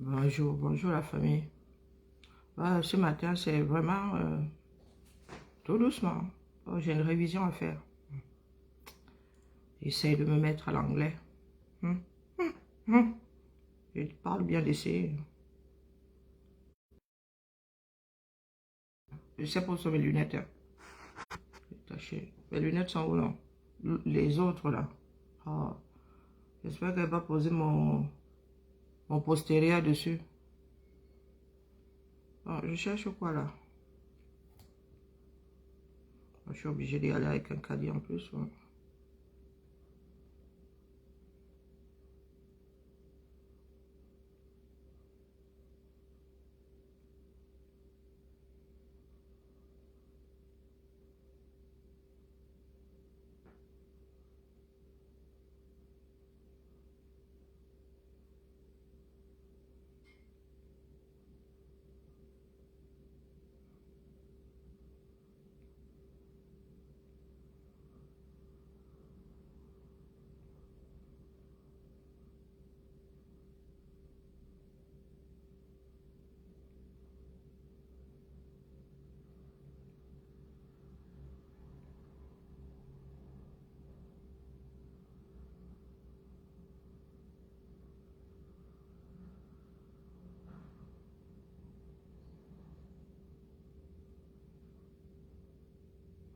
Bonjour, bonjour la famille. Ce matin, c'est vraiment tout doucement. J'ai une révision à faire. J'essaie de me mettre à l'anglais. Hum, hum. Je parle bien d'essayer. Je sais pas où sont mes lunettes. Hein. Taché. Mes lunettes sont où non? Les autres là. Ah, j'espère qu'elle va poser mon postérieur dessus. Ah, je cherche quoi là? Je suis obligé d'y aller avec un caddie en plus. Ouais.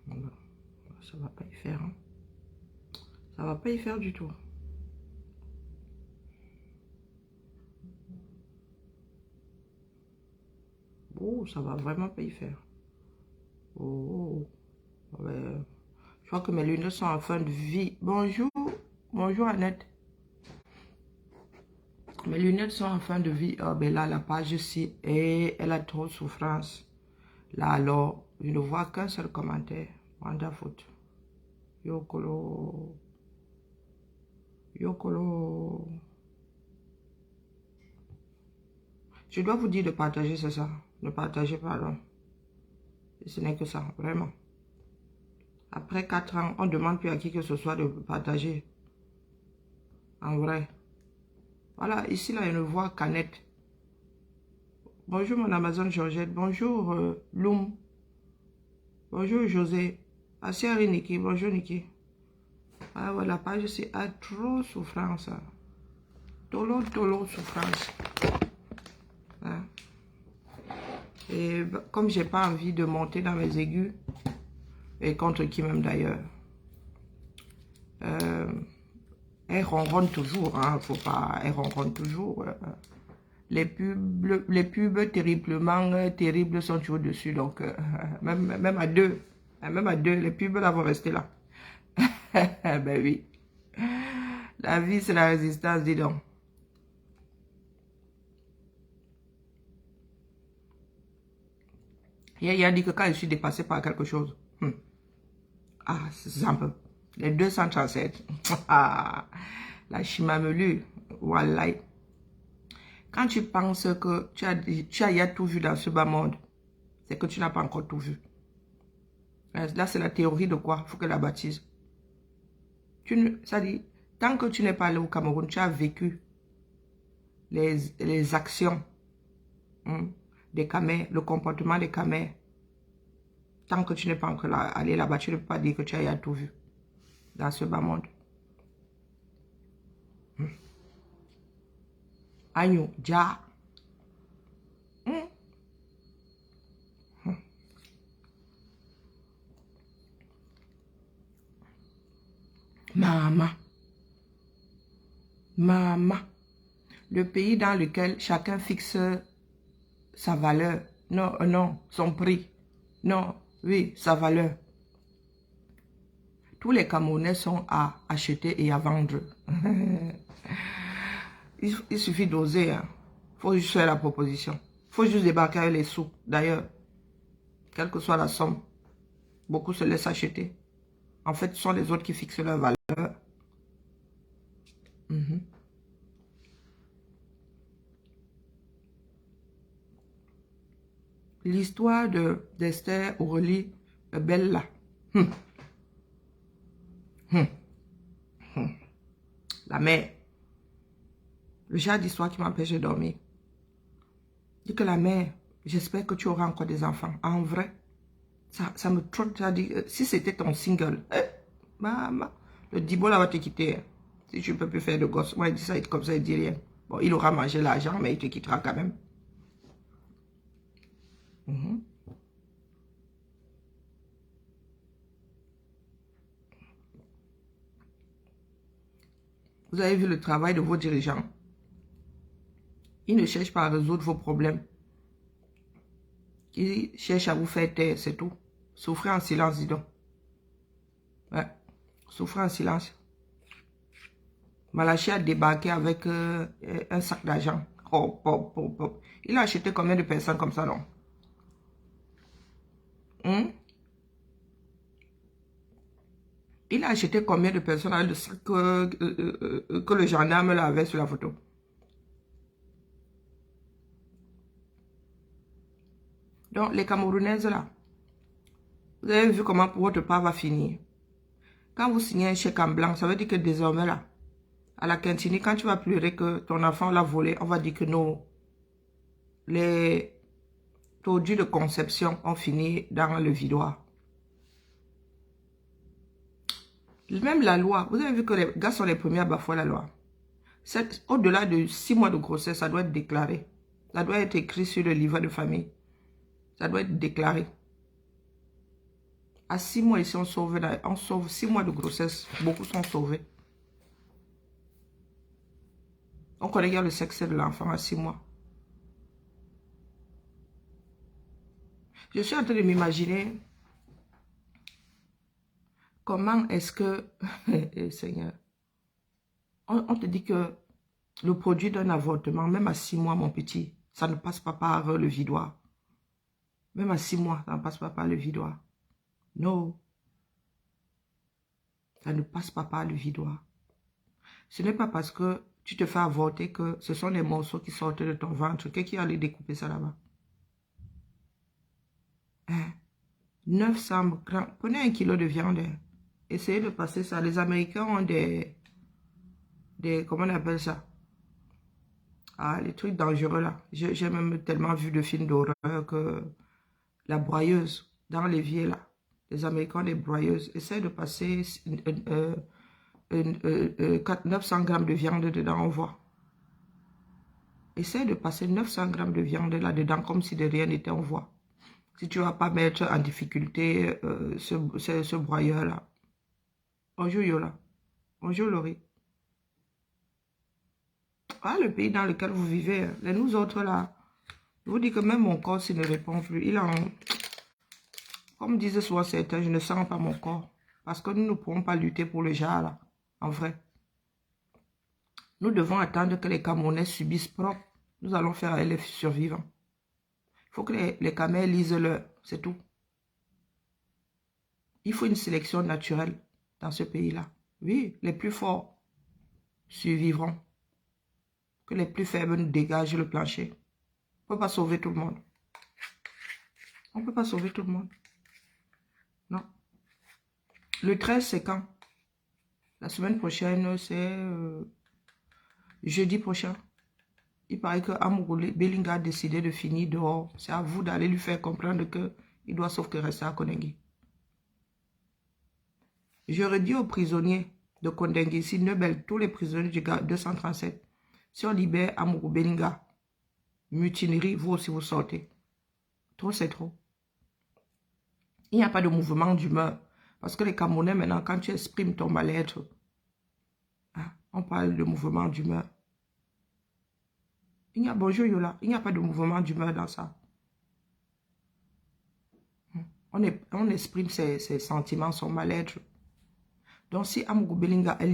Voilà. Ça va pas y faire. Hein. Ça va pas y faire du tout. Oh, ça va vraiment pas y faire. Oh, ouais. Je crois que mes lunettes sont en fin de vie. Bonjour, bonjour Annette. Mes lunettes sont en fin de vie. Oh, ben là, la page ici, et elle a trop de souffrance. Là, alors, je ne vois qu'un seul commentaire. Wanda faute. Yokolo. Yokolo. Je dois vous dire de partager, c'est ça. De partager, pardon. Et ce n'est que ça, vraiment. Après 4 ans, on ne demande plus à qui que ce soit de partager. En vrai. Voilà, ici, là, je ne vois qu'Annette. Bonjour, mon Amazon Georgette. Bonjour, Loum. Bonjour, José. Asiari Niki. Bonjour, Niki. Ah, ouais, la page, c'est à trop souffrance. Tolo, tolo, souffrance. Hein? Et comme j'ai pas envie de monter dans mes aigus, et contre qui même d'ailleurs, elle ronronne toujours, hein, faut pas, elle ronronne toujours. Les pubs terriblement terribles sont toujours dessus, donc même à deux, même à deux, les pubs là vont rester là. Ben oui, la vie c'est la résistance, dis donc. Il a dit que quand je suis dépassé par quelque chose, ah, c'est simple. Les 237. Ah, la chimamelu. Voilà. Quand tu penses que tu as tout vu dans ce bas monde, c'est que tu n'as pas encore tout vu. Là, c'est la théorie de quoi? Il faut que la baptise. Ça dit, tant que tu n'es pas allé au Cameroun, tu as vécu les actions des Camers, le comportement des Camers. Tant que tu n'es pas encore allé là-bas, tu ne peux pas dire que tu as tout vu dans ce bas monde. Agneau, ja. Maman. Maman. Le pays dans lequel chacun fixe sa valeur. Non, non, son prix. Non, oui, sa valeur. Tous les Camerounais sont à acheter et à vendre. Il suffit d'oser. Il faut juste faire la proposition. Il faut juste débarquer avec les sous. D'ailleurs, quelle que soit la somme, beaucoup se laissent acheter. En fait, ce sont les autres qui fixent leur valeur. L'histoire d'Esther Aurélie Bella. La mère. Le genre d'histoire qui m'empêche de dormir. Dit que la mère, j'espère que tu auras encore des enfants. En vrai, ça me trotte. Ça dit, si c'était ton single, maman, le Dibola va te quitter. Si tu ne peux plus faire de gosse. Moi, il dit ça, comme ça, il dit rien. Bon, il aura mangé l'argent, mais il te quittera quand même. Mhm. Vous avez vu le travail de vos dirigeants. Ils ne cherchent pas à résoudre vos problèmes. Ils cherchent à vous faire taire, c'est tout. Souffrez en silence, dis donc. Ouais. Souffrez en silence. Malachi a débarqué avec un sac d'argent. Oh, pop, pop, pop. Il a acheté combien de personnes comme ça, non? Hmm? Il a acheté combien de personnes avec le sac que le gendarme là avait sur la photo? Donc, les Camerounaises là, vous avez vu comment votre part va finir. Quand vous signez un chèque en blanc, ça veut dire que désormais là, à la cantine, quand tu vas pleurer que ton enfant l'a volé, on va dire que non. Les produits de conception ont fini dans le vidoir. Même la loi, vous avez vu que les gars sont les premiers à bafouer la loi. Au-delà de 6 mois de grossesse, ça doit être déclaré. Ça doit être écrit sur le livret de famille. Ça doit être déclaré. À 6 mois, ici, on sauve 6 mois de grossesse. Beaucoup sont sauvés. On connaît le sexe de l'enfant à 6 mois. Je suis en train de m'imaginer comment est-ce que, Seigneur, on te dit que le produit d'un avortement, même à 6 mois, mon petit, ça ne passe pas par le vidoir. Même à 6 mois, ça ne passe pas par le vidoir. Non. Ça ne passe pas par le vidoir. Ce n'est pas parce que tu te fais avorter que ce sont les morceaux qui sortent de ton ventre. Qui allait découper ça là-bas? Hein? 900 grammes. Prenez 1 kilo de viande. Essayez de passer ça. Les Américains ont des comment on appelle ça? Ah, les trucs dangereux là. J'ai même tellement vu de films d'horreur que la broyeuse dans l'évier là. Les Américains ont des broyeuses. Essayez de passer 900 grammes de viande dedans, on voit. Essaye de passer 900 grammes de viande là-dedans comme si de rien n'était, on voit. Si tu ne vas pas mettre en difficulté ce broyeur-là. Bonjour Yola. Bonjour Laurie. Ah, le pays dans lequel vous vivez, les nous autres là, je vous dis que même mon corps, s'il ne répond plus, il en... Comme disaient souvent certains, je ne sens pas mon corps. Parce que nous ne pourrons pas lutter pour le genre là, en vrai. Nous devons attendre que les Camerounais subissent propre. Nous allons faire avec les survivants. Il faut que les Camerounais lisent leur, c'est tout. Il faut une sélection naturelle dans ce pays-là. Oui, les plus forts survivront. Que les plus faibles nous dégagent le plancher. On ne peut pas sauver tout le monde. On ne peut pas sauver tout le monde. Non. Le 13, c'est quand? La semaine prochaine, c'est jeudi prochain. Il paraît que Amourou Belinga a décidé de finir dehors. C'est à vous d'aller lui faire comprendre qu'il doit sauf que rester à Kondengi. J'aurais dit aux prisonniers de Kondengi, si Nebel, tous les prisonniers du gars 237, si on libère Amourou Belinga, mutinerie, vous aussi vous sortez. Trop, c'est trop. Il n'y a pas de mouvement d'humeur. Parce que les Camerounais, maintenant, quand tu exprimes ton mal-être, hein, on parle de mouvement d'humeur. Bonjour Yola, il n'y a pas de mouvement d'humeur dans ça. On exprime ses sentiments, son mal-être. Donc si Amourou Belinga est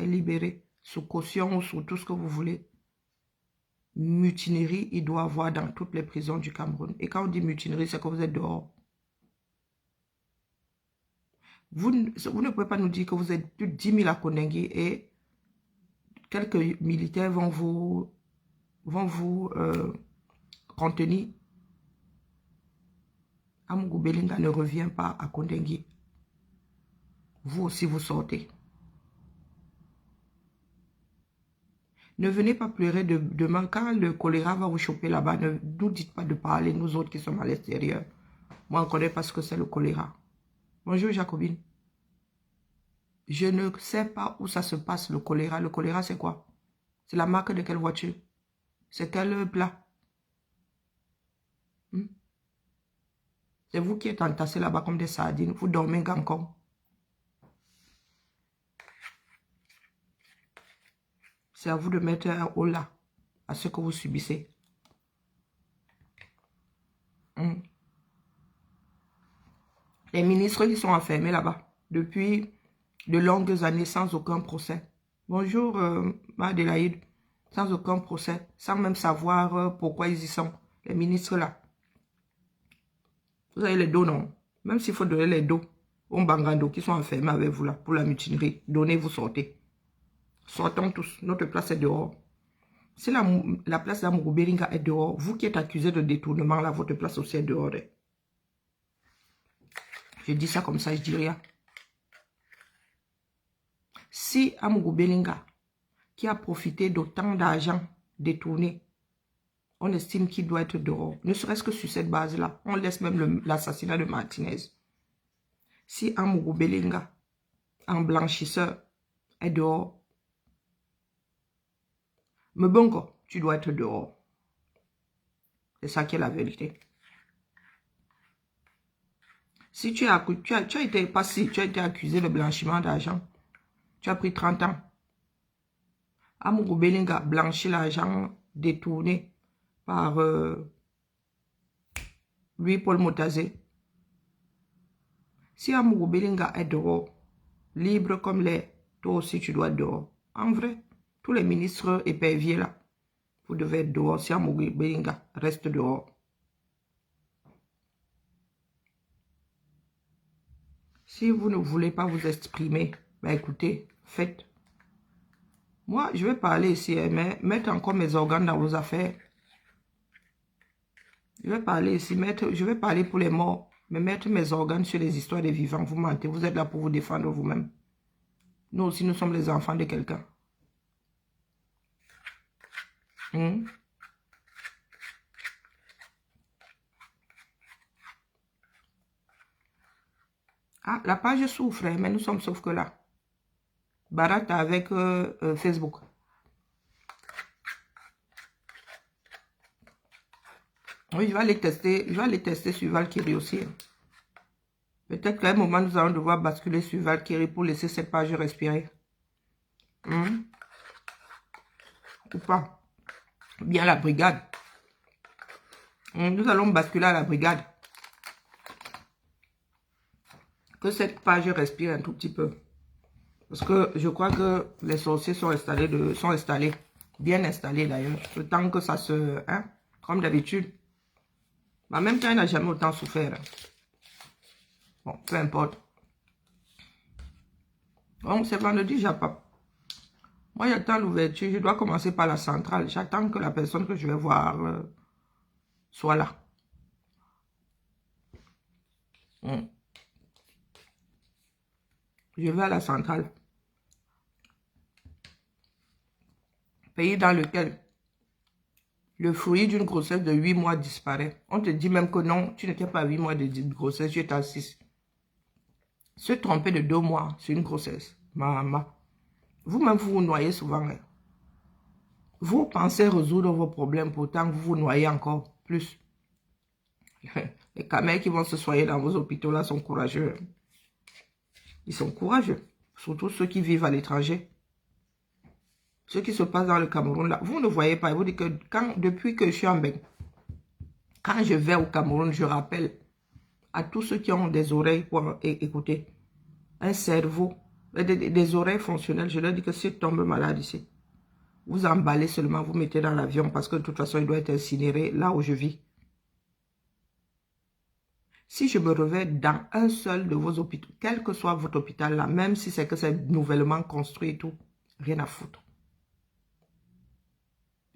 libéré, sous caution ou sous tout ce que vous voulez, mutinerie, il doit avoir dans toutes les prisons du Cameroun. Et quand on dit mutinerie, c'est que vous êtes dehors. Vous ne pouvez pas nous dire que vous êtes plus de 10 000 à Kondengi et quelques militaires vont vous contenir. Amourou Belinga ne revient pas à Kondengi. Vous aussi, vous sortez. Ne venez pas pleurer demain quand le choléra va vous choper là-bas. Ne nous dites pas de parler, nous autres qui sommes à l'extérieur. Moi, on ne connaît pas ce que c'est le choléra. Bonjour, Jacobine. Je ne sais pas où ça se passe, le choléra. Le choléra, c'est quoi? C'est la marque de quelle voiture? C'est quel plat? C'est vous qui êtes entassés là-bas comme des sardines. Vous dormez gancon. C'est à vous de mettre un haut là à ce que vous subissez. Les ministres qui sont enfermés là-bas depuis de longues années sans aucun procès. Bonjour, Madélaïde. Sans aucun procès, sans même savoir pourquoi ils y sont. Les ministres là. Vous avez les dos, non? Même s'il faut donner les dos aux Bangando qui sont enfermés avec vous là pour la mutinerie. Donnez, vous sortez. Sortons tous. Notre place est dehors. Si la place d'Amourou Bélinga est dehors, vous qui êtes accusé de détournement là, votre place aussi est dehors. Je dis ça comme ça, je dis rien. Si Amourou Bélinga, qui a profité d'autant d'argent détourné, on estime qu'il doit être dehors, ne serait-ce que sur cette base-là, on laisse même l'assassinat de Martinez. Si Amourou Bélinga, en blanchisseur, est dehors, Mbongo, tu dois être dehors. C'est ça qui est la vérité. Si tu as été accusé de blanchiment d'argent, tu as pris 30 ans. Amourou Bélinga blanchit l'argent détourné par Louis-Paul Motazé. Si Amourou Bélinga est dehors, libre comme l'air, toi aussi tu dois être dehors. En vrai, tous les ministres éperviers là, vous devez être dehors si Amourou Bélinga reste dehors. Si vous ne voulez pas vous exprimer, ben écoutez, faites. Moi, je vais parler ici, mais mettre encore mes organes dans vos affaires. Je vais parler ici, je vais parler pour les morts, mais mettre mes organes sur les histoires des vivants, vous mentez, vous êtes là pour vous défendre vous-même. Nous aussi, nous sommes les enfants de quelqu'un. Ah, la page souffre, mais nous sommes sauf que là. Barat avec Facebook. Oui, je vais aller tester sur Valkyrie aussi. Peut-être qu'à un moment, nous allons devoir basculer sur Valkyrie pour laisser cette page respirer. Ou pas. Bien la brigade. Nous allons basculer à la brigade. Que cette page respire un tout petit peu. Parce que je crois que les sorciers sont installés, bien installés d'ailleurs. Le temps que ça se... comme d'habitude. En même temps, il n'a jamais autant souffert. Bon, peu importe. Bon, c'est vendredi, j'attends. Moi, j'attends l'ouverture. Je dois commencer par la centrale. J'attends que la personne que je vais voir soit là. Je vais à la centrale. Pays dans lequel le fruit d'une grossesse de 8 mois disparaît. On te dit même que non, tu n'étais pas 8 mois de grossesse, tu étais à 6. Se tromper de 2 mois sur une grossesse. Maman. Vous-même, vous vous noyez souvent. Vous pensez résoudre vos problèmes, pourtant vous vous noyez encore plus. Les camels qui vont se soigner dans vos hôpitaux là sont courageux. Ils sont courageux. Surtout ceux qui vivent à l'étranger. Ce qui se passe dans le Cameroun là, vous ne voyez pas. Je vous dis que depuis que je suis en Beng, quand je vais au Cameroun, je rappelle à tous ceux qui ont des oreilles pour écouter, un cerveau, des oreilles fonctionnelles, je leur dis que si je tombe malade ici, vous emballez seulement, vous mettez dans l'avion parce que de toute façon, il doit être incinéré là où je vis. Si je me réveille dans un seul de vos hôpitaux, quel que soit votre hôpital là, même si c'est que c'est nouvellement construit et tout, rien à foutre.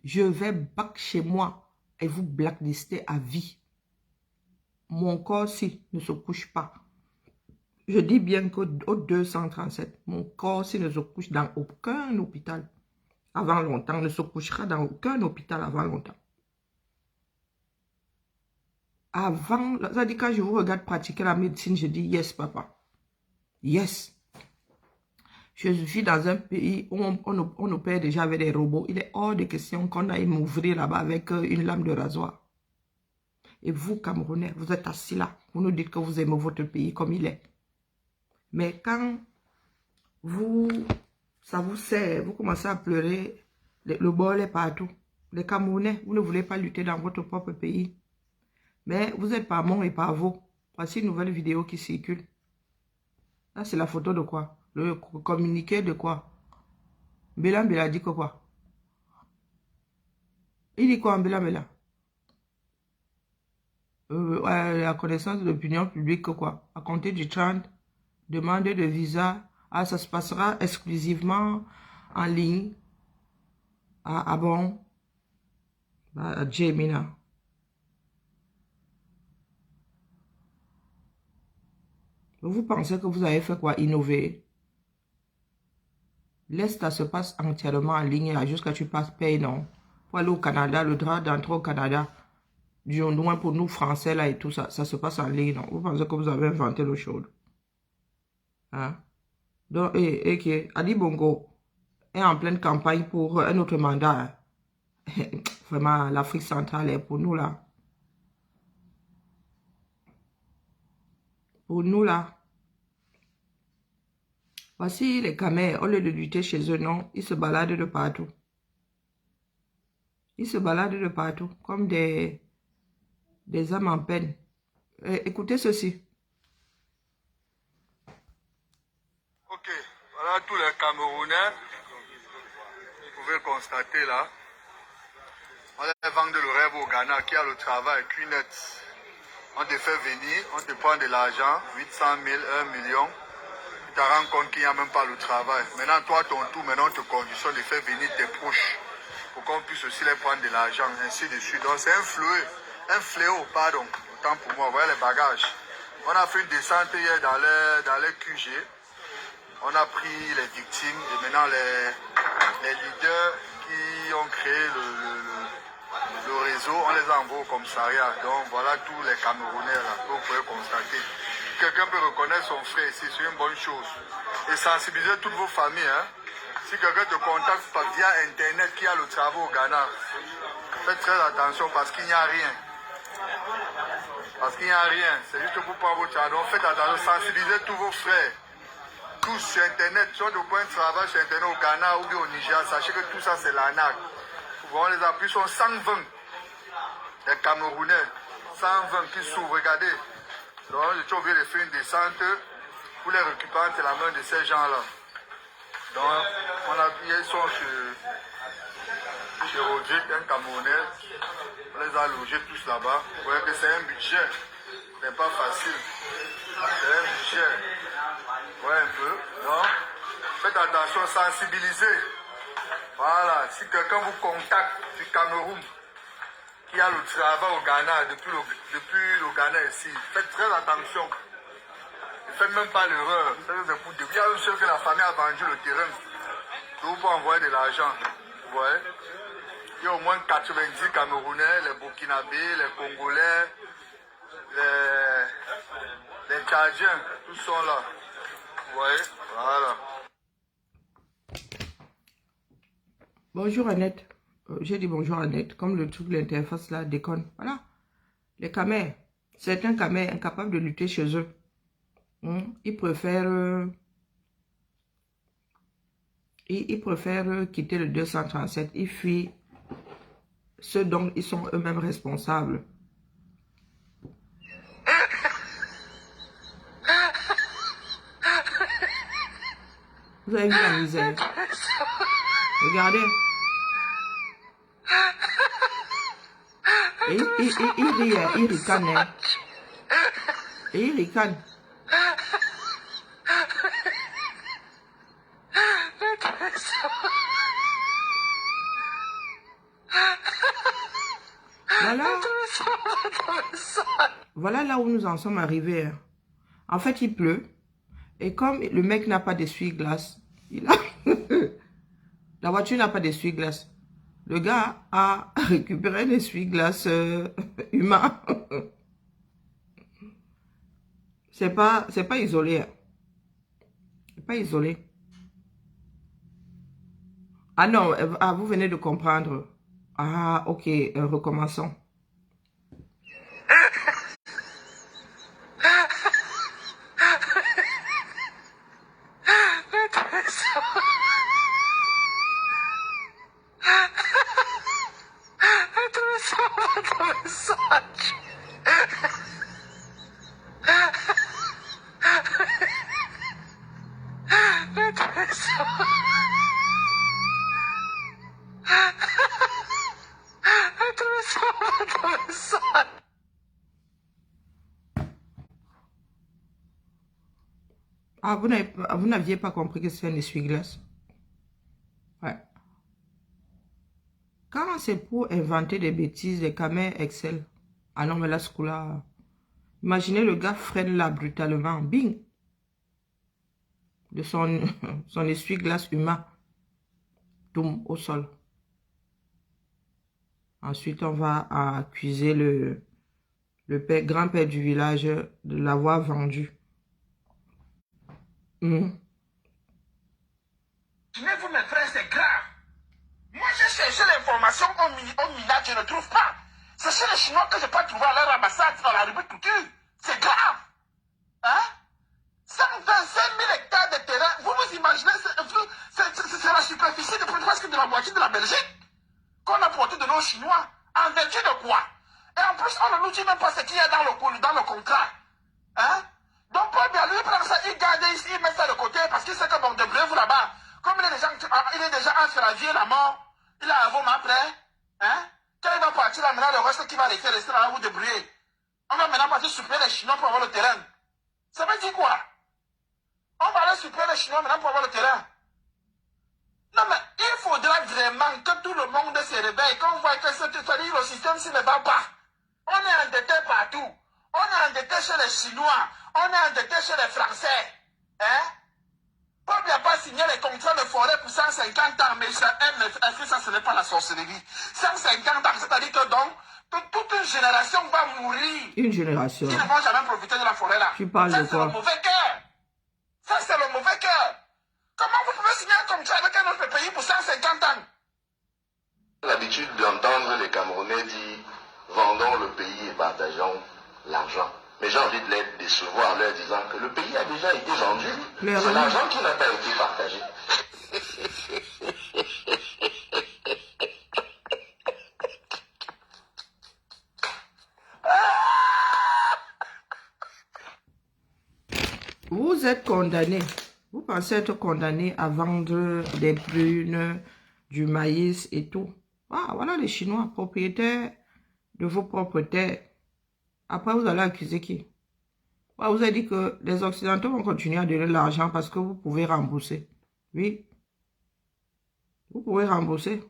Je vais back chez moi et vous blacklister à vie. Mon corps-ci ne se couche pas. Je dis bien qu'au 237, mon corps-ci ne se couche dans aucun hôpital. avant longtemps, ne se couchera dans aucun hôpital avant longtemps. Avant, ça dit quand je vous regarde pratiquer la médecine, je dis yes papa. Yes. Je vis dans un pays où on opère déjà avec des robots. Il est hors de question qu'on aille m'ouvrir là-bas avec une lame de rasoir. Et vous, Camerounais, vous êtes assis là. Vous nous dites que vous aimez votre pays comme il est. Mais quand ça vous sert, vous commencez à pleurer, le bol est partout. Les Camerounais, vous ne voulez pas lutter dans votre propre pays. Mais vous êtes pas mon et pas vous. Voici une nouvelle vidéo qui circule. Là, c'est la photo de quoi? Le communiqué de quoi? Mbela dit que quoi? Il dit quoi, Mbela? La connaissance de l'opinion publique, quoi? À compter du 30, demande de visa. Ah, ça se passera exclusivement en ligne. Ah bon? Bah, Jemina. Vous pensez que vous avez fait quoi? Innover? L'Est, ça se passe entièrement en ligne, là, jusqu'à tu passes paye, non? Pour aller au Canada, le droit d'entrer au Canada, du moins pour nous, Français, là, et tout ça, ça se passe en ligne, non? Vous pensez que vous avez inventé l'eau chaude? Hein? Donc, et Ali Bongo est en pleine campagne pour un autre mandat. Vraiment, l'Afrique centrale est pour nous, là. Pour nous, là. Voici les Camers, au lieu de lutter chez eux, non, ils se baladent de partout. Ils se baladent de partout, comme des âmes en peine. Écoutez ceci. Ok, voilà tous les Camerounais. Vous pouvez constater là. On les vend de le rêve au Ghana qui a le travail, Q-Net. On te fait venir, on te prend de l'argent, 800 000, 1 million. Tu te rends compte qu'il n'y a même pas le travail. Maintenant, toi, ton tour, maintenant, on te conditionne de faire venir tes proches pour qu'on puisse aussi les prendre de l'argent, ainsi de suite. Donc, c'est un fléau, pardon, autant pour moi. Vous voyez les bagages. On a fait une descente hier dans les QG. On a pris les victimes et maintenant les leaders qui ont créé le réseau, on les envoie au commissariat. Donc voilà tous les Camerounais là, que vous pouvez constater. Quelqu'un peut reconnaître son frère ici, c'est une bonne chose. Et sensibiliser toutes vos familles. Hein. Si quelqu'un te contacte via Internet qui a le travail au Ghana, faites très attention parce qu'il n'y a rien. Parce qu'il n'y a rien. C'est juste pour prendre votre argent. Donc faites attention, sensibilisez tous vos frères. Tous sur Internet, soit de point de travail sur Internet au Ghana ou bien au Niger, sachez que tout ça c'est l'arnaque. On les appuis sont 120. Les Camerounais, 120 qui s'ouvrent, regardez. Donc j'ai oublié de faire une descente pour les récupérer entre la main de ces gens-là. Donc ils sont chez Rodrigue, un Camerounais. On les a logés tous là-bas. Vous voyez que c'est un budget. C'est pas facile. C'est un budget. Ouais, un peu. Donc, faites attention, sensibilisez. Voilà, si quelqu'un vous contacte du Cameroun, qui a le travail au Ghana, depuis le Ghana ici, faites très attention. Ne faites même pas l'erreur. Il y a une chose que la famille a vendu le terrain. Vous pouvez envoyer de l'argent. Vous voyez? Il y a au moins 90 Camerounais, les Burkinabés, les Congolais, les Tchadiens, tous sont là. Vous voyez? Voilà. Bonjour Annette. J'ai dit bonjour Annette, comme le truc de l'interface là déconne. Voilà. Les Camers, certains Camers incapables de lutter chez eux. Ils préfèrent quitter le 237. Ils fuient ce dont ils sont eux-mêmes responsables. Vous avez vu la misère? Regardez. Et il rit, il ricane. Et il ricane. Voilà là où nous en sommes arrivés. En fait, il pleut. Et comme le mec n'a pas d'essuie-glace, il a... La voiture n'a pas d'essuie-glace. Le gars a récupéré un essuie-glace humain. C'est pas isolé. Hein. C'est pas isolé. Ah non, vous venez de comprendre. Ah, ok, recommençons. Ah, vous n'aviez pas compris que c'est un essuie-glace. Ouais. Quand c'est pour inventer des bêtises, des caméras Excel. Ah non, mais là, ce coup-là... Imaginez le gars freine là brutalement. Bing! De son, son essuie-glace humain. Toum, au sol. Ensuite, on va accuser le grand-père du village de l'avoir vendu. Mais vous, mes frères, c'est grave. Moi, j'ai cherché l'information au minage, je ne trouve pas. C'est chez les Chinois que je peux trouver à leur ambassade dans la rubrique culture. C'est grave. Hein? 125 000 hectares de terrain. Vous vous imaginez, c'est la superficie de presque de la moitié de la Belgique qu'on a porté de nos Chinois. En vertu de quoi? Et en plus, on ne nous dit même pas ce qu'il y a dans le contrat. Hein? Donc, Paul Biya, lui, prend ça, il garde ici, il met ça de côté parce qu'il sait que, bon, débrouillez-vous là-bas. Comme il est déjà entre la vie et la mort, il a un homme après. Hein? Quand il va partir là, maintenant, le reste qui va rester là, vous débrouiller. On va maintenant passer supplier les Chinois pour avoir le terrain. Ça veut dire quoi? On va aller supplier les Chinois maintenant pour avoir le terrain. Non, mais il faudra vraiment que tout le monde se réveille, qu'on voit que le système s'il ne va pas. On est endetté partout. On est endetté chez les Chinois. On est endetté chez les Français. Hein? Paul Biya pas signé les contrats de forêt pour 150 ans, mais est-ce que ça, ce n'est pas la sorcellerie? 150 ans, c'est-à-dire que donc, toute une génération va mourir. Une génération. Ils ne vont jamais profiter de la forêt là. Tu parles de quoi? Ça, c'est le mauvais cœur. Ça, c'est le mauvais cœur. Comment vous pouvez signer un contrat avec un autre pays pour 150 ans? L'habitude d'entendre les Camerounais dire vendons le pays et partageons l'argent. Mais j'ai envie de les décevoir en leur disant que le pays a déjà été vendu. C'est l'argent qui n'a pas été partagé. Vous êtes condamné. Vous pensez être condamné à vendre des prunes, du maïs et tout. Ah, voilà les Chinois, propriétaires de vos propres terres. Après, vous allez accuser qui? Ah, vous avez dit que les Occidentaux vont continuer à donner l'argent parce que vous pouvez rembourser. Oui. Vous pouvez rembourser.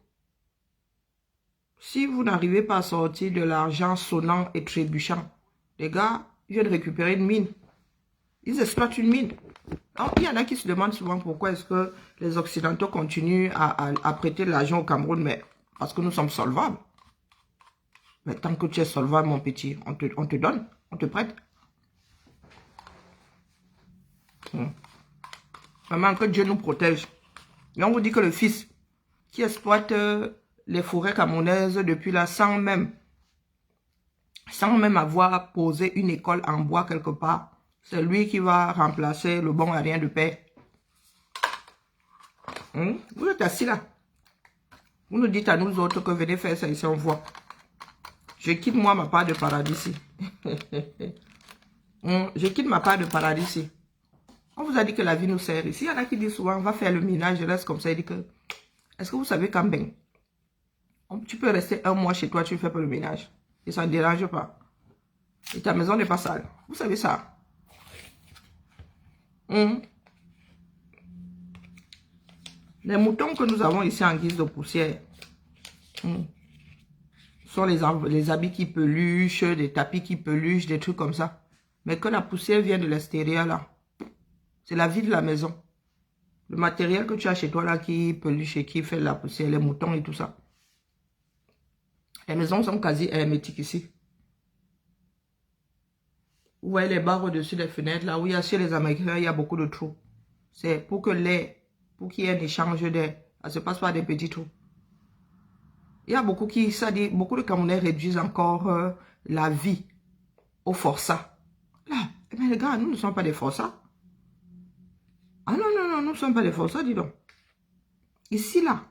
Si vous n'arrivez pas à sortir de l'argent sonnant et trébuchant, les gars viennent récupérer une mine. Ils exploitent une mine. Alors, il y en a qui se demandent souvent pourquoi est-ce que les Occidentaux continuent à prêter de l'argent au Cameroun, mais parce que nous sommes solvables. Mais tant que tu es solvable, mon petit, on te donne, on te prête. Vraiment que Dieu nous protège. Et on vous dit que le fils qui exploite les forêts camerounaises depuis là, sans même avoir posé une école en bois quelque part, c'est lui qui va remplacer le bon à rien de paix. Vous êtes assis là. Vous nous dites à nous autres que venez faire ça ici, on voit. Je quitte moi ma part de paradis ici. Je quitte ma part de paradis ici. On vous a dit que la vie nous sert ici. Il y en a qui disent souvent, on va faire le ménage, je reste comme ça. Il dit que, est-ce que vous savez quand même, tu peux rester un mois chez toi, tu ne fais pas le ménage. Et ça ne dérange pas. Et ta maison n'est pas sale. Vous savez ça. Les moutons que nous avons ici en guise de poussière sont les habits qui peluchent, des tapis qui peluchent, des trucs comme ça. Mais que la poussière vient de l'extérieur là. C'est la vie de la maison. Le matériel que tu as chez toi là qui peluche et qui fait la poussière, les moutons et tout ça. Les maisons sont quasi hermétiques ici. Vous voyez les barres au-dessus des fenêtres là, où il y a chez les Américains, il y a beaucoup de trous. C'est pour qu'il y ait un échange d'air. Ça se passe par des petits trous. Il y a beaucoup beaucoup de Camerounais réduisent encore la vie au forçat. Là, mais les gars, nous ne sommes pas des forçats. Ah non, non, non, nous ne sommes pas des forçats, dis donc. Ici, là,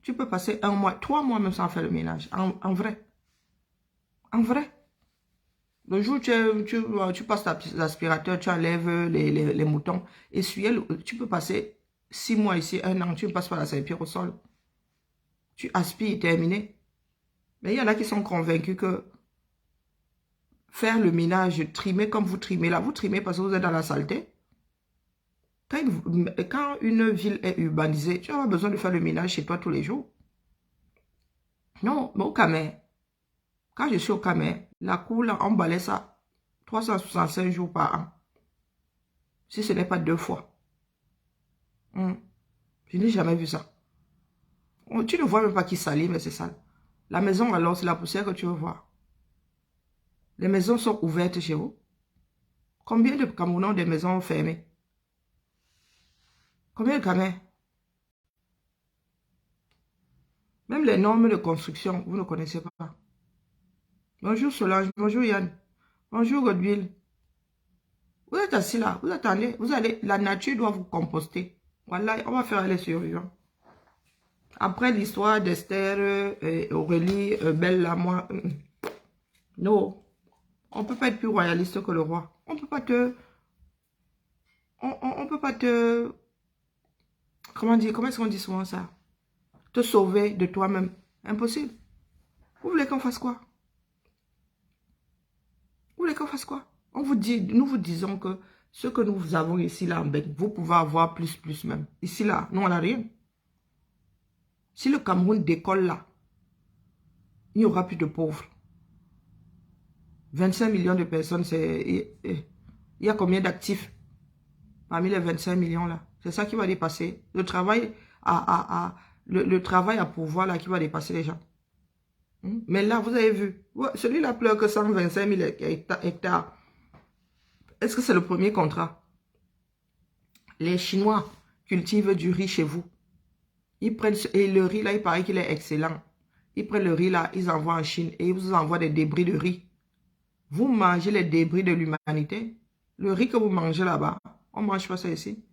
tu peux passer 1 mois, 3 mois même sans faire le ménage. En vrai. En vrai. Le jour où tu passes l'aspirateur, tu enlèves les moutons. Essuyer, tu peux passer 6 mois ici, 1 an, tu ne passes pas la serpillère au sol. Tu aspires, terminé. Mais il y en a qui sont convaincus que faire le ménage, trimer comme vous trimez là, vous trimez parce que vous êtes dans la saleté. Quand une ville est urbanisée, tu n'as pas besoin de faire le ménage chez toi tous les jours. Non, mais au Cameroun, quand je suis au Cameroun, la cour, là, on balaye ça 365 jours par an. Si ce n'est pas 2 fois. Je n'ai jamais vu ça. Tu ne vois même pas qui salit, mais c'est sale. La maison, alors, c'est la poussière que tu veux voir. Les maisons sont ouvertes chez vous. Combien de Camerounais ont des maisons fermées? Combien de Camerounais? Même les normes de construction, vous ne connaissez pas. Bonjour Solange, bonjour Yann, bonjour Godwil. Vous êtes assis là, vous attendez, vous allez, la nature doit vous composter. Voilà, on va faire les survivants. Après l'histoire d'Esther, Aurélie, Bella, moi, non, on ne peut pas être plus royaliste que le roi. On peut pas te, on peut pas te, comment est-ce qu'on dit souvent ça? Te sauver de toi-même. Impossible. Vous voulez qu'on fasse quoi? Vous voulez qu'on fasse quoi? On vous dit, nous vous disons que ce que nous avons ici là en Bec, vous pouvez avoir plus même. Ici là, nous on n'a rien. Si le Cameroun décolle là, il n'y aura plus de pauvres. 25 millions de personnes, il y a combien d'actifs parmi les 25 millions là? C'est ça qui va dépasser. Le travail le travail à pouvoir là qui va dépasser les gens. Mais là, vous avez vu, celui-là pleure que 125 000 hectares. Est-ce que c'est le premier contrat? Les Chinois cultivent du riz chez vous. Ils prennent, et le riz là, il paraît qu'il est excellent. Ils prennent le riz là, ils envoient en Chine et ils vous envoient des débris de riz. Vous mangez les débris de l'humanité. Le riz que vous mangez là-bas, on ne mange pas ça ici.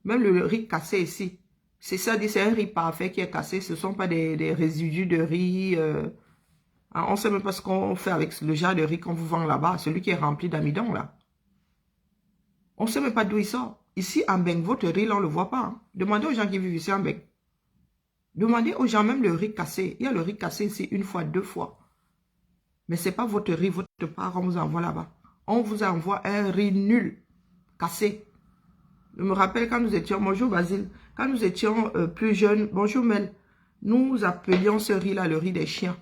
Même le riz cassé ici. C'est ça, c'est un riz parfait qui est cassé. Ce ne sont pas des résidus de riz. On ne sait même pas ce qu'on fait avec le genre de riz qu'on vous vend là-bas. Celui qui est rempli d'amidon là. On ne sait même pas d'où il sort. Ici, en Beng, votre riz, là, on ne le voit pas. Hein. Demandez aux gens qui vivent ici en Beng. Demandez aux gens même le riz cassé. Il y a le riz cassé ici 1 fois, 2 fois. Mais ce n'est pas votre riz, votre part, on vous envoie là-bas. On vous envoie un riz nul, cassé. Je me rappelle quand nous étions, bonjour Basile, quand nous étions plus jeunes, bonjour Mel, nous appelions ce riz-là le riz des chiens.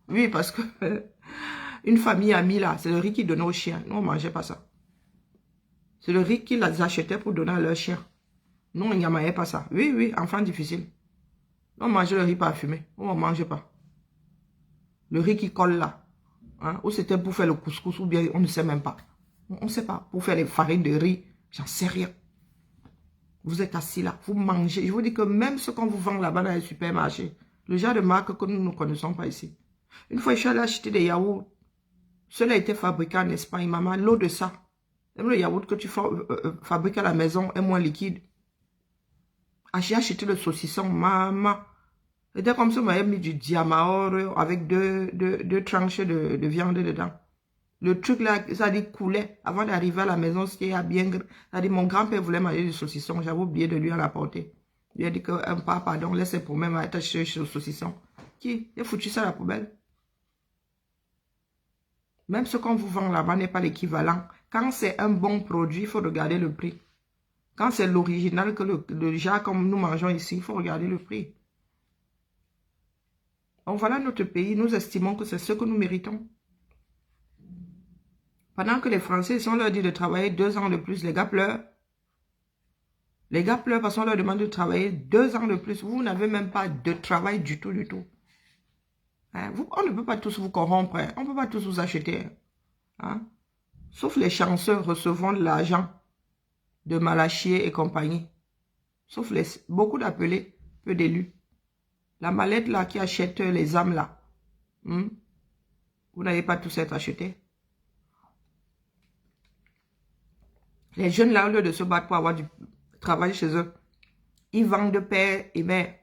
Oui, parce que une famille a mis là, c'est le riz qu'ils donnaient aux chiens. Nous, on ne mangeait pas ça. C'est le riz qu'ils achetaient pour donner à leurs chiens. Nous, on n'y mangeait pas ça. Oui, oui, enfant difficile. On mangeait le riz parfumé. On ne mangeait pas. Le riz qui colle là. Hein, ou c'était pour faire le couscous, ou bien on ne sait même pas. On ne sait pas. Pour faire les farines de riz, j'en sais rien. Vous êtes assis là, vous mangez. Je vous dis que même ce qu'on vous vend là-bas dans les supermarchés, le genre de marque que nous ne connaissons pas ici. Une fois, je suis allé acheter des yaourts. Cela a été fabriqué en Espagne, maman. L'eau de ça. Même le yaourt que tu fabriques à la maison est moins liquide. J'ai acheté le saucisson, maman. C'était comme si on m'avait mis du diamant avec deux tranches de viande dedans. Le truc là, ça a dit coulait. Avant d'arriver à la maison, c'était bien. Ça a dit, mon grand-père voulait manger du saucisson. J'avais oublié de lui en apporter. Il a dit que, pardon, laissez pour même attacher le saucisson. Qui? Il a foutu ça à la poubelle. Même ce qu'on vous vend là-bas n'est pas l'équivalent. Quand c'est un bon produit, il faut regarder le prix. Quand c'est l'original, que le genre comme nous mangeons ici, il faut regarder le prix. Donc voilà notre pays. Nous estimons que c'est ce que nous méritons. Pendant que les Français, si on leur dit de travailler 2 ans de plus, les gars pleurent. Les gars pleurent parce qu'on leur demande de travailler 2 ans de plus. Vous n'avez même pas de travail du tout, du tout. Hein? On ne peut pas tous vous corrompre. Hein? On ne peut pas tous vous acheter. Hein? Sauf les chanceux recevant de l'argent de Malachier et compagnie. Sauf beaucoup d'appelés, peu d'élus. La mallette là qui achète les âmes là. Vous n'allez pas tous être achetés. Les jeunes là, au lieu de se battre pour avoir du travail chez eux, ils vendent de père et mère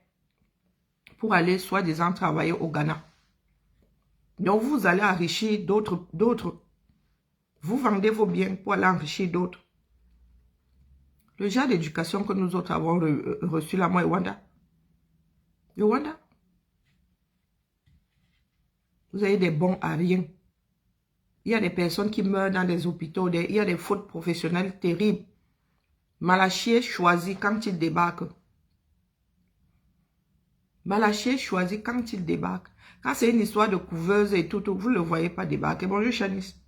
pour aller soi-disant travailler au Ghana. Donc vous allez enrichir d'autres. Vous vendez vos biens pour aller enrichir d'autres. Le genre d'éducation que nous autres avons reçu là, moi et Wanda. Et Wanda, vous avez des bons à rien. Il y a des personnes qui meurent dans des hôpitaux. Il y a des fautes professionnelles terribles. Malachier choisit quand il débarque. Malachier choisit quand il débarque. Quand c'est une histoire de couveuse et tout, vous ne le voyez pas débarquer. Bonjour Chanice.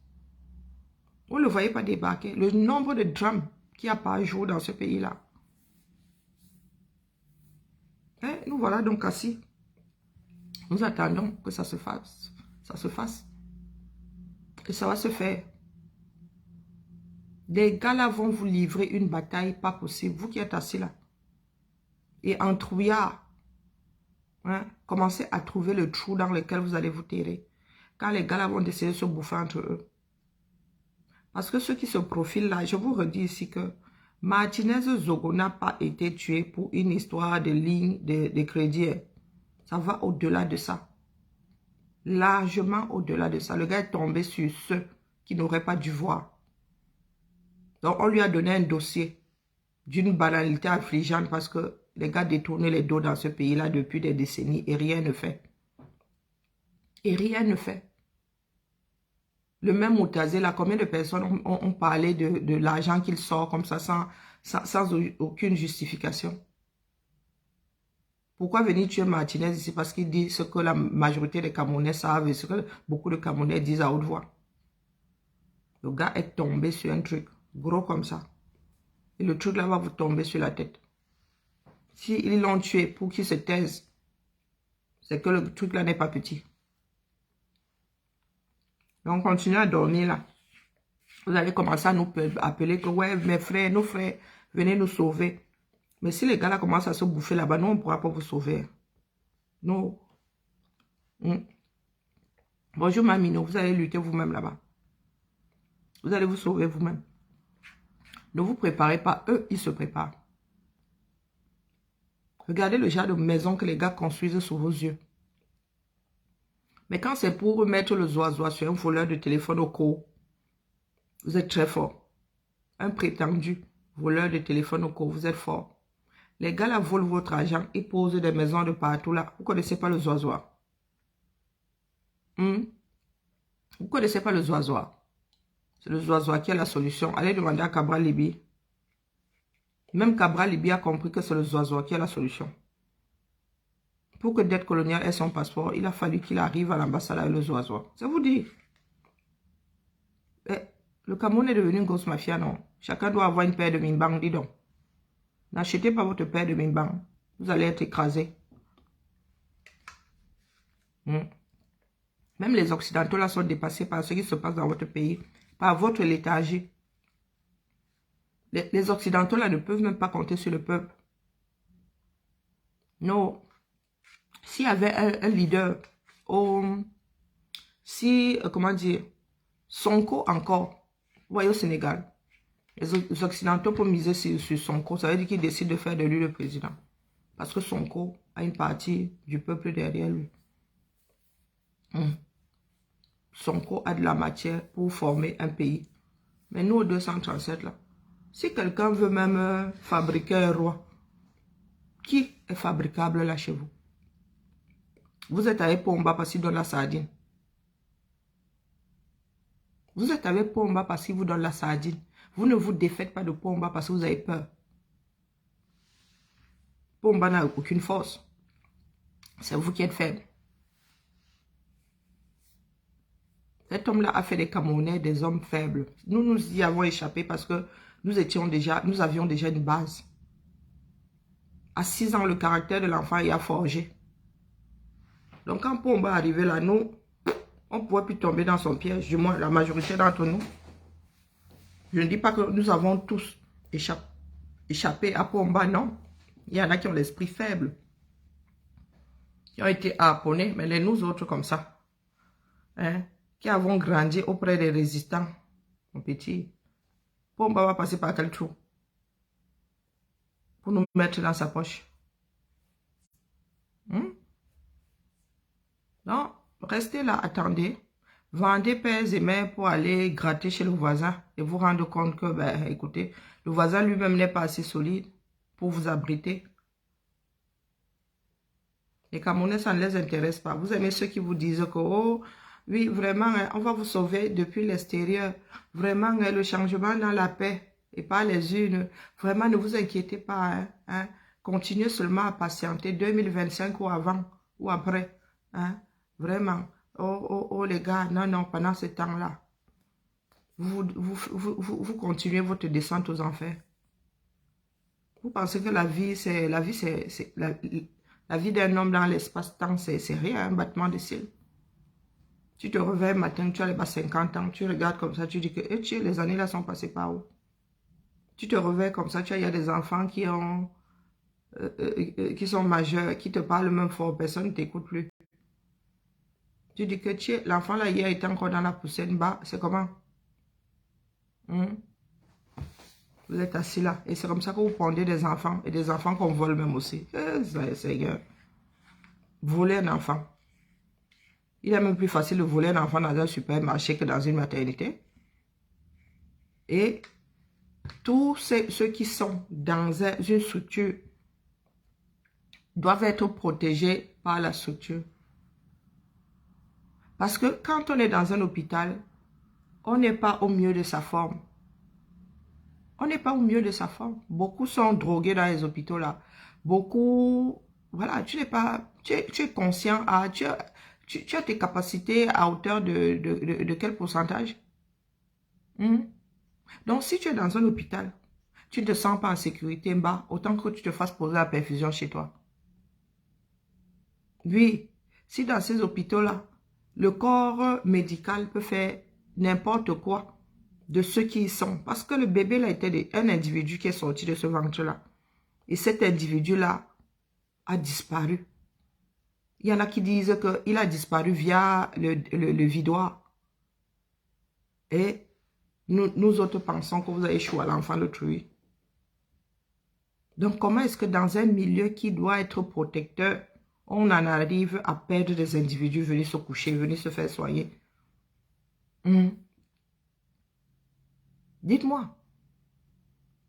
Vous ne le voyez pas débarquer. Le nombre de drames qu'il y a par jour dans ce pays-là. Nous voilà donc assis. Nous attendons que ça se fasse. Ça se fasse. Et ça va se faire. Des gars là vont vous livrer une bataille pas possible. Vous qui êtes assis là. Et en trouillard. Commencez à trouver le trou dans lequel vous allez vous terrer. Quand les gars là vont essayer de se bouffer entre eux. Parce que ceux qui se profilent là, je vous redis ici que Martinez Zogo n'a pas été tué pour une histoire de ligne de crédit. Ça va au-delà de ça. Largement au-delà de ça. Le gars est tombé sur ceux qui n'auraient pas dû voir. Donc on lui a donné un dossier d'une banalité affligeante parce que les gars détournaient les dos dans ce pays-là depuis des décennies et rien ne fait. Et rien ne fait. Le même Moutazé, là, combien de personnes ont parlé de l'argent qu'il sort comme ça sans aucune justification? Pourquoi venir tuer Martinez ici? Parce qu'il dit ce que la majorité des Camerounais savent et ce que beaucoup de Camerounais disent à haute voix. Le gars est tombé sur un truc gros comme ça. Et le truc là va vous tomber sur la tête. S'ils l'ont tué pour qu'il se taise, c'est que le truc là n'est pas petit. Donc, continuez à dormir là. Vous allez commencer à nous appeler que, ouais, mes frères, nos frères, venez nous sauver. Mais si les gars là commencent à se bouffer là-bas, nous, on ne pourra pas vous sauver. Non. Bonjour, Mamino. Vous allez lutter vous-même là-bas. Vous allez vous sauver vous-même. Ne vous préparez pas. Eux, ils se préparent. Regardez le genre de maison que les gars construisent sous vos yeux. Mais quand c'est pour mettre le zoizois sur un voleur de téléphone au co, vous êtes très fort. Un prétendu voleur de téléphone au co, vous êtes fort. Les gars là volent votre argent et posent des maisons de partout là. Vous ne connaissez pas le zoizois. Vous ne connaissez pas le zoizois. C'est le zoizois qui a la solution. Allez demander à Cabral Libi. Même Cabral Libi a compris que c'est le zoizois qui a la solution. Pour que dette coloniale ait son passeport, il a fallu qu'il arrive à l'ambassade avec le zoizois. Ça vous dit? Le Cameroun est devenu une grosse mafia, non? Chacun doit avoir une paire de mimbang, dis donc. N'achetez pas votre paire de mimbang. Vous allez être écrasé. Même les Occidentaux là sont dépassés par ce qui se passe dans votre pays, par votre léthargie. Les Occidentaux là ne peuvent même pas compter sur le peuple. Non. S'il y avait un leader, comment dire, Sonko encore, vous voyez au Sénégal, les Occidentaux pour miser sur Sonko, ça veut dire qu'ils décident de faire de lui le président. Parce que Sonko a une partie du peuple derrière lui. Sonko a de la matière pour former un pays. Mais nous, au 237, là, si quelqu'un veut même fabriquer un roi, qui est fabricable là chez vous? Vous êtes avec Pomba parce qu'il donne la sardine. Vous êtes avec Pomba parce qu'il vous donne la sardine. Vous ne vous défaites pas de Pomba parce que vous avez peur. Pomba n'a aucune force. C'est vous qui êtes faible. Cet homme-là a fait des Camerounais des hommes faibles. Nous y avons échappé parce que nous avions déjà une base. à 6 ans, le caractère de l'enfant est à forger. Donc, quand Pomba arrivait là, nous, on ne pouvait plus tomber dans son piège, du moins la majorité d'entre nous. Je ne dis pas que nous avons tous échappé à Pomba, non. Il y en a qui ont l'esprit faible, qui ont été harponnés, mais les nous autres comme ça, hein, qui avons grandi auprès des résistants, mon petit, Pomba va passer par quel trou pour nous mettre dans sa poche? Non, restez là, attendez. Vendez pères et mères pour aller gratter chez le voisin et vous rendre compte que, ben, écoutez, le voisin lui-même n'est pas assez solide pour vous abriter. Les Camerounais, ça ne les intéresse pas. Vous aimez ceux qui vous disent que, oh, oui, vraiment, on va vous sauver depuis l'extérieur. Vraiment, le changement dans la paix et pas les unes. Vraiment, ne vous inquiétez pas. Hein. Continuez seulement à patienter 2025 ou avant ou après. Hein. Vraiment. Oh, les gars, non, pendant ce temps-là, vous continuez votre descente aux enfers. Vous pensez que la vie d'un homme dans l'espace-temps, c'est rien, un battement de cils. Tu te réveilles le matin, tu as les bas 50 ans, tu regardes comme ça, tu dis que les années là sont passées par où? Tu te réveilles comme ça, il y a des enfants qui sont majeurs, qui te parlent même fort, personne ne t'écoute plus. Tu dis que l'enfant là, hier était encore dans la poussière, bas, c'est comment? Vous êtes assis là. Et c'est comme ça que vous pondez des enfants. Et des enfants qu'on vole même aussi. Seigneur. Voler un enfant. Il est même plus facile de voler un enfant dans un supermarché que dans une maternité. Et tous ceux qui sont dans une structure doivent être protégés par la structure. Parce que quand on est dans un hôpital, on n'est pas au mieux de sa forme. On n'est pas au mieux de sa forme. Beaucoup sont drogués dans les hôpitaux là. Beaucoup, voilà, tu es conscient, tu as tes capacités à hauteur de quel pourcentage? Donc si tu es dans un hôpital, tu ne te sens pas en sécurité, autant que tu te fasses poser la perfusion chez toi. Oui, si dans ces hôpitaux là, le corps médical peut faire n'importe quoi de ceux qui y sont. Parce que le bébé là était un individu qui est sorti de ce ventre-là. Et cet individu-là a disparu. Il y en a qui disent qu'il a disparu via le vidoir. Et nous autres pensons que vous avez échoué à l'enfant d'autrui. Donc comment est-ce que dans un milieu qui doit être protecteur, on en arrive à perdre des individus, venir se coucher, venir se faire soigner? Dites-moi.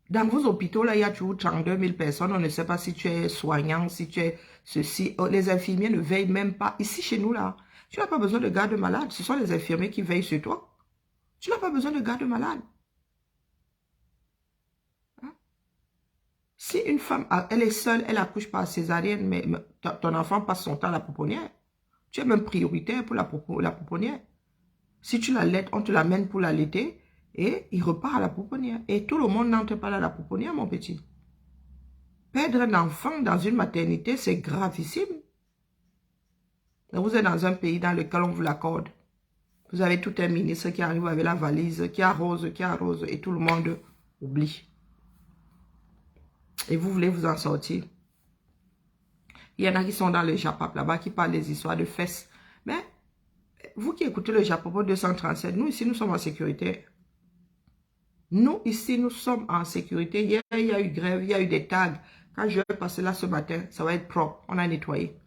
Dans vos hôpitaux, là, il y a toujours 32 000 personnes. On ne sait pas si tu es soignant, si tu es ceci. Les infirmiers ne veillent même pas. Ici, chez nous, là, tu n'as pas besoin de garde malade. Ce sont les infirmiers qui veillent sur toi. Tu n'as pas besoin de garde malade. Hein? Si une femme, elle est seule, elle accouche par césarienne, mais ton enfant passe son temps à la pouponnière, tu es même prioritaire pour la pouponnière. Si tu l'allaites, on te l'amène pour l'allaiter. Et il repart à la pouponnière. Et tout le monde n'entre pas à la pouponnière, mon petit. Perdre un enfant dans une maternité, c'est gravissime. Vous êtes dans un pays dans lequel on vous l'accorde. Vous avez tout un ministre qui arrive avec la valise, qui arrose, et tout le monde oublie. Et vous voulez vous en sortir. Il y en a qui sont dans le Japap là-bas, qui parlent des histoires de fesses. Mais, vous qui écoutez le Japap 237, nous ici, nous sommes en sécurité. Nous, ici, nous sommes en sécurité. Hier, il y a eu grève, il y a eu des tags. Quand je vais passer là ce matin, ça va être propre. On a nettoyé.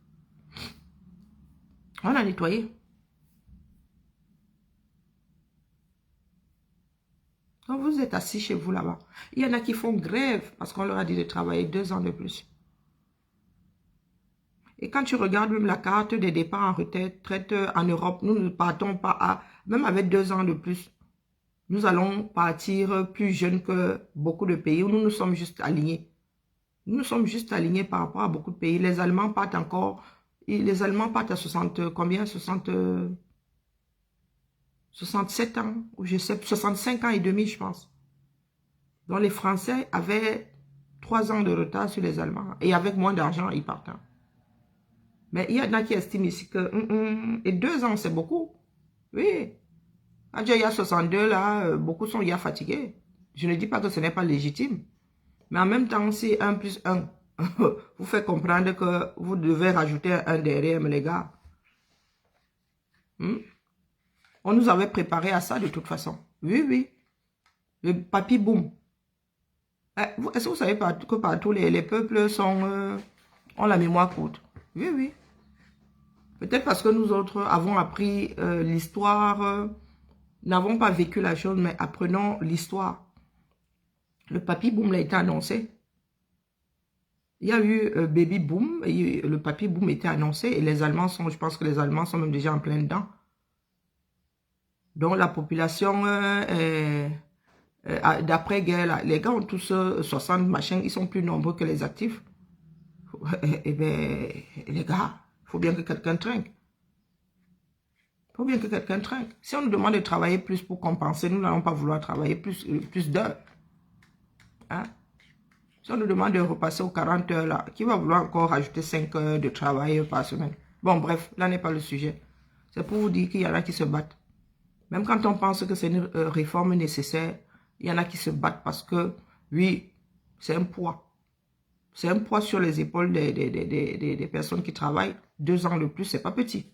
On a nettoyé. Donc, vous êtes assis chez vous là-bas. Il y en a qui font grève parce qu'on leur a dit de travailler 2 ans de plus. Et quand tu regardes même la carte des départs en retraite en Europe, nous ne partons pas à, même avec 2 ans de plus. Nous allons partir plus jeunes que beaucoup de pays où nous nous sommes juste alignés. Nous nous sommes juste alignés par rapport à beaucoup de pays. Les Allemands partent encore. Les Allemands partent à 60, combien? 67 ans, ou je sais, 65 ans et demi, je pense. Donc les Français avaient 3 ans de retard sur les Allemands. Et avec moins d'argent, ils partent. Hein. Mais il y en a qui estiment ici que et 2 ans, c'est beaucoup. Oui. Quand il y a 62, là, beaucoup sont déjà fatigués. Je ne dis pas que ce n'est pas légitime. Mais en même temps, si 1 plus 1 vous fait comprendre que vous devez rajouter un derrière, mais les gars. On nous avait préparé à ça de toute façon. Oui, oui. Le papy boom. Est-ce que vous savez que partout les peuples ont la mémoire courte? Oui, oui. Peut-être parce que nous autres avons appris l'histoire, n'avons pas vécu la chose, mais apprenons l'histoire. Le papy boom a été annoncé. Il y a eu baby boom, et le papy boom était annoncé, et les Allemands sont, je pense que les Allemands sont même déjà en plein dedans. Donc la population, d'après-guerre, les gars ont tous 60 machins, ils sont plus nombreux que les actifs. Eh bien, les gars, il faut bien que quelqu'un trinque. Il faut bien que quelqu'un trinque. Si on nous demande de travailler plus pour compenser, nous n'allons pas vouloir travailler plus d'heures. Hein? Si on nous demande de repasser aux 40 heures, là, qui va vouloir encore rajouter 5 heures de travail par semaine? Bon, bref, là n'est pas le sujet. C'est pour vous dire qu'il y en a qui se battent. Même quand on pense que c'est une réforme nécessaire, il y en a qui se battent parce que, oui, c'est un poids. C'est un poids sur les épaules des personnes qui travaillent. 2 ans de plus, c'est pas petit.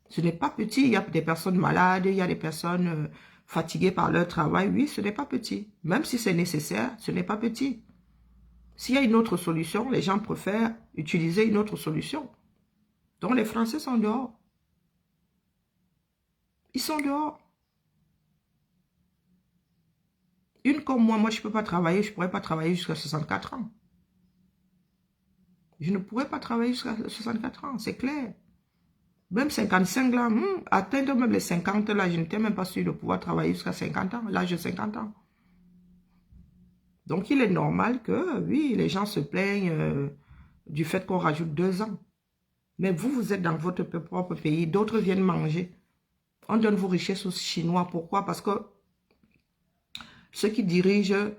Ce n'est pas petit. Il y a des personnes malades, il y a des personnes fatiguées par leur travail. Oui, ce n'est pas petit. Même si c'est nécessaire, ce n'est pas petit. S'il y a une autre solution, les gens préfèrent utiliser une autre solution. Donc les Français sont dehors. Ils sont dehors. Une comme moi je ne peux pas travailler, je ne pourrais pas travailler jusqu'à 64 ans. Je ne pourrais pas travailler jusqu'à 64 ans, c'est clair. Même 55 là, atteindre même les 50 là, je n'étais même pas sûr de pouvoir travailler jusqu'à 50 ans, l'âge de 50 ans. Donc il est normal que, oui, les gens se plaignent du fait qu'on rajoute 2 ans. Mais vous êtes dans votre propre pays, d'autres viennent manger. On donne vos richesses aux Chinois. Pourquoi? Parce que ceux qui dirigent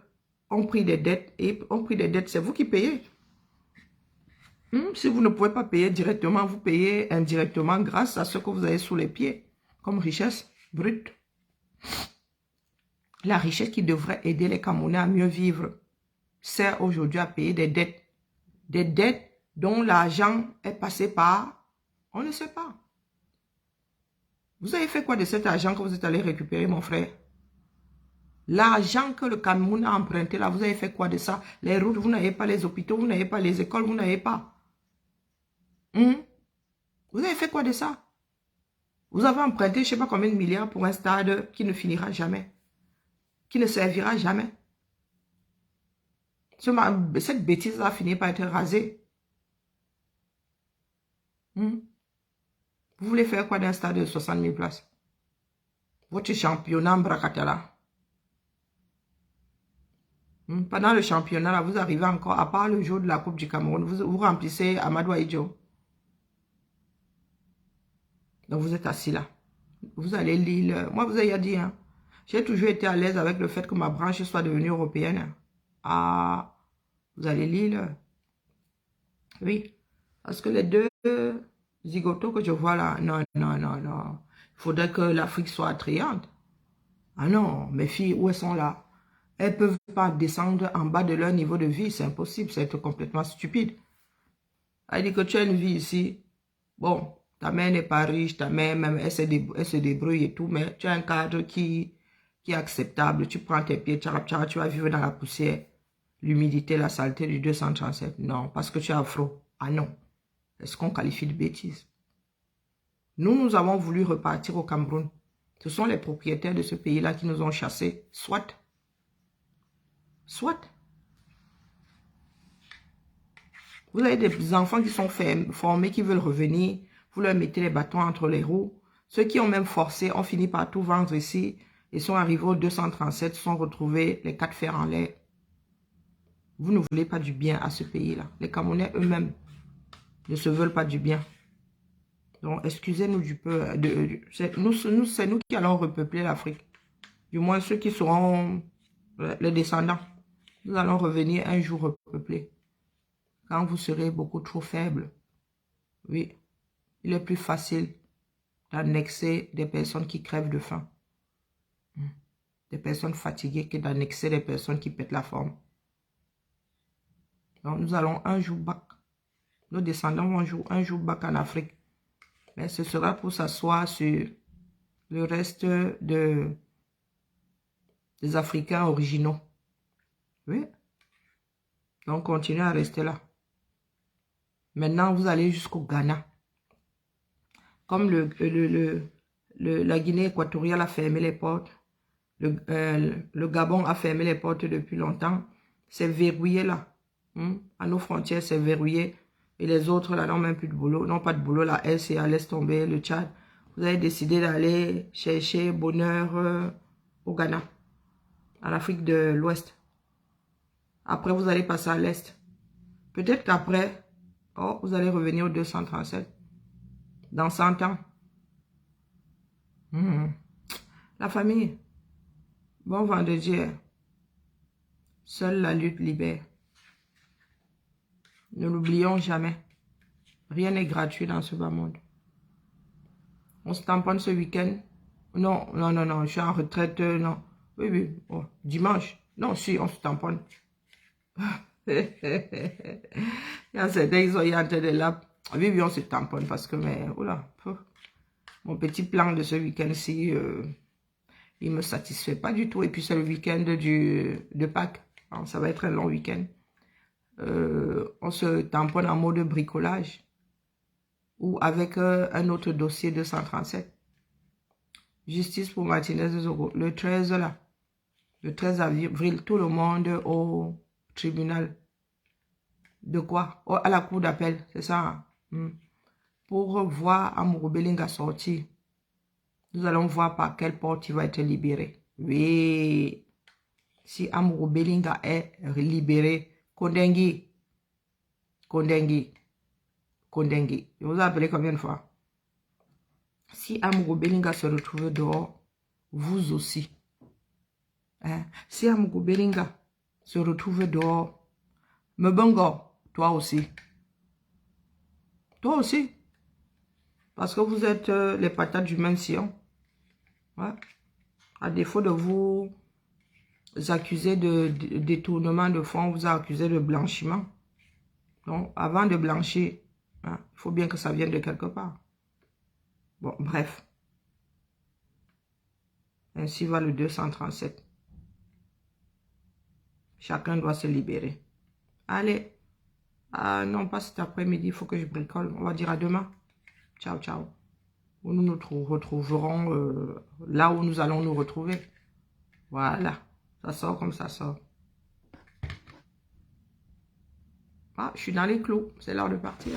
ont pris des dettes. Et ont pris des dettes, c'est vous qui payez. Si vous ne pouvez pas payer directement, vous payez indirectement grâce à ce que vous avez sous les pieds. Comme richesse brute. La richesse qui devrait aider les Camerounais à mieux vivre sert aujourd'hui à payer des dettes. Des dettes dont l'argent est passé par... On ne sait pas. Vous avez fait quoi de cet argent que vous êtes allé récupérer, mon frère? L'argent que le Cameroun a emprunté là, vous avez fait quoi de ça? Les routes, vous n'avez pas les hôpitaux, vous n'avez pas les écoles, vous n'avez pas. Vous avez fait quoi de ça? Vous avez emprunté je ne sais pas combien de milliards pour un stade qui ne finira jamais. Qui ne servira jamais. Cette bêtise va finir par être rasée. Vous voulez faire quoi d'un stade de 60 000 places? Votre championnat en Bracatala. Pendant le championnat, là, vous arrivez encore, à part le jour de la Coupe du Cameroun, vous remplissez Amadou Aïdjo. Donc vous êtes assis là. Vous allez lire. Moi, vous avez dit, hein, j'ai toujours été à l'aise avec le fait que ma branche soit devenue européenne. Ah, vous allez lire. Oui. Parce que les deux zigotos que je vois là, non. Il faudrait que l'Afrique soit attrayante. Ah non, mes filles, où elles sont là? Elles ne peuvent pas descendre en bas de leur niveau de vie. C'est impossible, c'est complètement stupide. Elle dit que tu as une vie ici. Bon, ta mère n'est pas riche, ta mère même, elle se débrouille et tout, mais tu as un cadre qui est acceptable. Tu prends tes pieds, tu vas vivre dans la poussière, l'humidité, la saleté du 237. Non, parce que tu es afro. Ah non. Est-ce qu'on qualifie de bêtise? Nous avons voulu repartir au Cameroun. Ce sont les propriétaires de ce pays-là qui nous ont chassés. Soit. Vous avez des enfants qui sont formés, qui veulent revenir. Vous leur mettez les bâtons entre les roues. Ceux qui ont même forcé ont fini par tout vendre ici et sont arrivés au 237, sont retrouvés les 4 fers en l'air. Vous ne voulez pas du bien à ce pays-là. Les Camerounais eux-mêmes ne se veulent pas du bien. Donc, excusez-nous du peu. C'est nous qui allons repeupler l'Afrique. Du moins, ceux qui seront les descendants. Nous allons revenir un jour repeupler. Quand vous serez beaucoup trop faible, oui, il est plus facile d'annexer des personnes qui crèvent de faim. Des personnes fatiguées que d'annexer des personnes qui pètent la forme. Donc nous allons un jour back. Nos descendants vont un jour back en Afrique. Mais ce sera pour s'asseoir sur le reste des Africains originaux. Oui. Donc continuez à rester là. Maintenant, vous allez jusqu'au Ghana. Comme la Guinée équatoriale a fermé les portes, le Gabon a fermé les portes depuis longtemps, c'est verrouillé là. À nos frontières, c'est verrouillé. Et les autres là n'ont même plus de boulot, n'ont pas de boulot. La RCA laisse tomber le Tchad. Vous avez décidé d'aller chercher bonheur au Ghana, en Afrique de l'Ouest. Après, vous allez passer à l'Est. Peut-être qu'après, vous allez revenir au 237. Dans 100 ans. La famille. Bon vendredi. Seule la lutte libère. Ne l'oublions jamais. Rien n'est gratuit dans ce bas monde. On se tamponne ce week-end. Non, je suis en retraite, non. Oui, oh, dimanche. Non, si, on se tamponne. Il y a certains qui sont en train de là. Oui, on se tamponne parce que, mais, oula, mon petit plan de ce week-end-ci, il ne me satisfait pas du tout. Et puis, c'est le week-end de Pâques. Alors, ça va être un long week-end. On se tamponne en mode bricolage ou avec un autre dossier 237. Justice pour Martinez de Zogo. Le 13 là. Le 13 avril, tout le monde au tribunal. De quoi? À la cour d'appel, c'est ça. Pour voir Amourou Belinga sortir. Nous allons voir par quelle porte il va être libéré. Oui. Si Amourou Belinga est libéré, Kondengi. Je vous ai appelé combien de fois? Si Amourou Belinga se retrouve dehors, vous aussi. Si Amourou Belinga se retrouve dehors, Mbongo, toi aussi. Toi aussi. Parce que vous êtes les patates du même sillon. Ouais. À défaut de vous accuser de détournement de fonds, on vous a accusé de blanchiment. Donc, avant de blanchir, il faut bien que ça vienne de quelque part. Bon, bref. Ainsi va le 237. Chacun doit se libérer. Allez. Non, pas cet après-midi, il faut que je bricole. On va dire à demain. Ciao, ciao. Nous nous retrouverons là où nous allons nous retrouver. Voilà. Ça sort comme ça sort. Je suis dans les clous. C'est l'heure de partir.